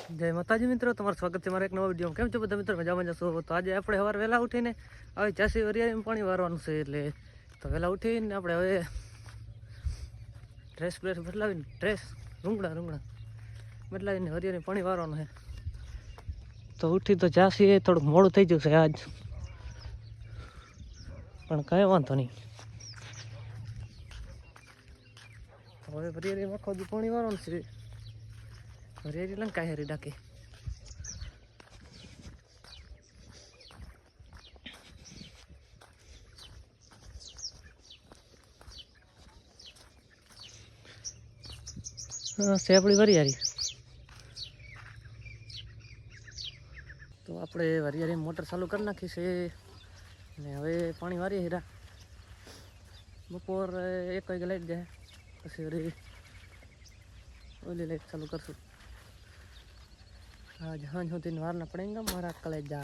જય માતાજી મિત્રો, તમારું સ્વાગત છે મારા એક નવા વિડીયો. કેમ છો બધા મિત્રો? મજામાં જશો? તો આજે આપણે સવારે વહેલા ઉઠીને હવે ચાસી વરિયાળીમાં પાણી વારવાનું છે. એટલે તો વહેલા ઉઠીને આપણે હવે ડ્રેસ બદલાવીને રૂંગડા બદલાવીને વરિયાળી પાણી વારવાનું છે. તો ઉઠી તો ચાસી થોડુંક મોડું થઈ ગયું છે આજ, પણ કાંઈ વાંધો નહીં. હવે વરિયાળીમાં આખો દી પાણી વારવાનું છે. વરિયાળી લંકા હેરી ડાકે છે આપણી વરિયાળી. તો આપણે વરિયાળી મોટર ચાલુ કરી નાખી છે ને હવે પાણી વારીએ હીરા. બપોર 1 વાગે લાઈટ જાય, પછી વળી ઓલી લાઈટ ચાલુ કરશું. आज हंज होती वारना पड़ेगा मारा कलेजा.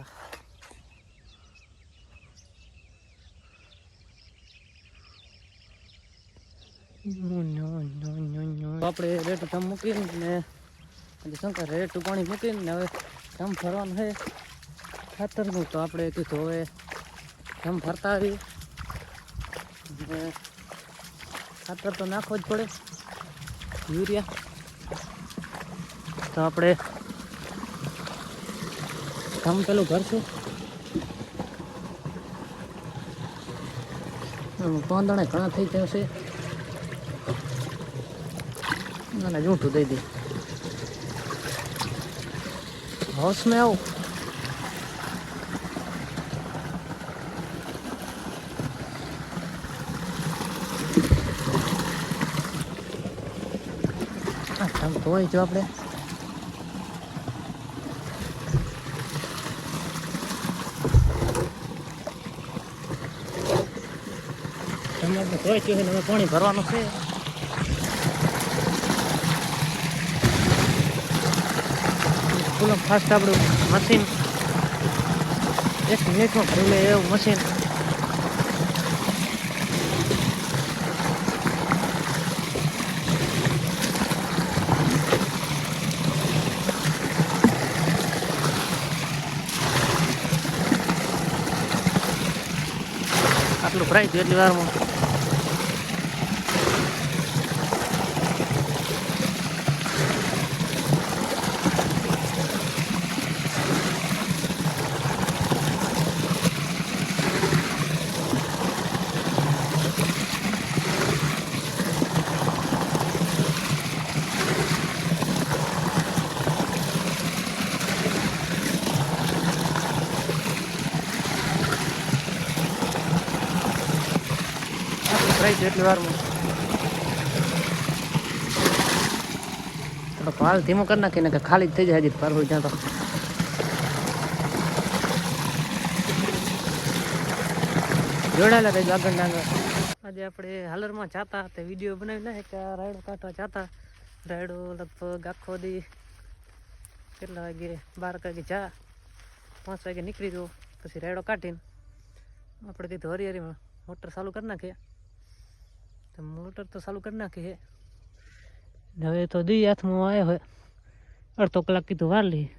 આપણે રેટ ધમ મૂકીને શંકર રેટ પાણી મૂકીને હવે ધમ ફરવાનું છે ખાતરનું. તો આપણે કીધું હવે ધમ ફરતા આવી ખાતર તો નાખવો જ પડે, યુરિયા. તો આપણે ધમ પેલું ભરશું. પાંદડા ઘણા થઈ ગયા છે, અને જૂઠું દઈ દે. હોશ મેં આવું. ધમ ધોઈ જો આપણે. ધોઈ છે હવે પાણી ભરવાનું છે. ફૂલ ફાસ્ટ આપણું મશીન 1 મિનિટમાં ભરી લે એવું મશીન. આટલું ભરાઈ ગયું એટલી વારમાં. એટલી વારમાં થોડો પાલ ધીમો કરી નાખીને કે ખાલી જ થઈ જાય. હજી પાર હોય ત્યાં તો જોડાયેલા રહી આગળ ને આગળ. આજે આપણે હાલરમાં જાતા તે વિડીયો બનાવી નાખે કે રાયડો કાઢવા જાતા. રાયડો લગભગ આખો દી કેટલા વાગે 12 વાગે જા, 5 વાગે નીકળી દો. પછી રાયડો કાઢીને આપણે કીધું હરિયાળીમાં મોટર ચાલુ કરી નાખીએ. તો મોટર તો ચાલુ કરી નાખી છે. હવે તો દી હાથમાં આવ્યો હોય, અડધો કલાક કીધું વાર લઈએ.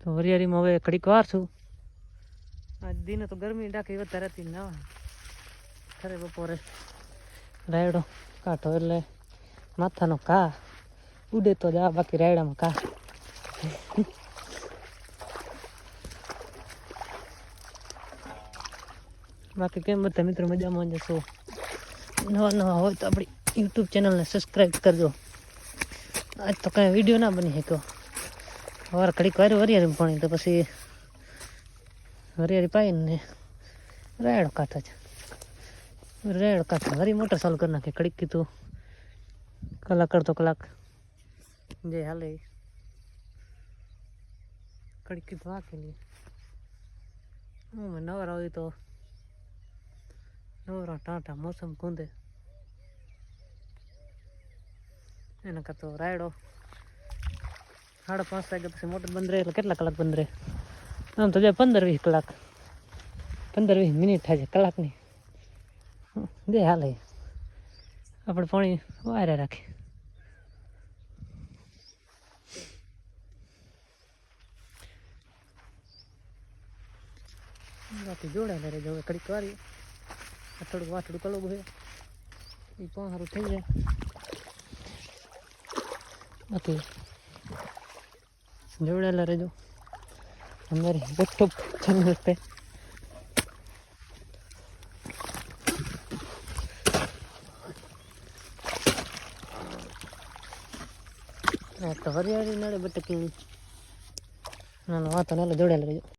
તો વરિયાળીમાં હવે ઘડીક વાર છું. આજ દિને તો ગરમી ડાકી વધારે હતી ના ખરે. બપોરે રાયડો કાઢો એટલે માથાનો ઘા ઉડે તો જા, બાકી રાયડામાં ઘા. બાકી કેમ બધા મિત્રો મજામાં જશો? નવા હોય તો આપણી યુટ્યુબ ચેનલને સબસ્ક્રાઈબ કરજો. આજ તો કાંઈ વિડીયો ના બની શક્યો. સવારે ઘડીક વાર વરિયાળી પાણી, તો પછી વરિયાળી પાઈને રાયડો કાઢો છે. રાયડો કાઢો વરી મોટર ચાલુ કરી નાખે. ઘડીક કીધું કલાક અડધો કલાક જે હાલે ઘડીક કીધું વાંકેલી. નવરા હોય તો નવરા ટાટા મોસમ કુંદે એના કરતો રાયડો 5:30 વાગે પછી મોટર બંધ રહે. એટલે કેટલા કલાક બંધ રહે? આમ તો જાય 15-20 કલાક, 15-20 મિનિટ થાય છે કલાકની. દે હાલે આપણે પાણી વારે રાખીએ બાકી જોડાયેલા રહેજો હવે કડીક વારીએ થોડુંક વાટડું કલોગ છે એ પણ સારું થઈ જાય બાકી જોડાયેલા રહેજો हमारे यूट्यूब चैनल पे तो हरियाणी नाड़े बटकी ना वाता जोड़े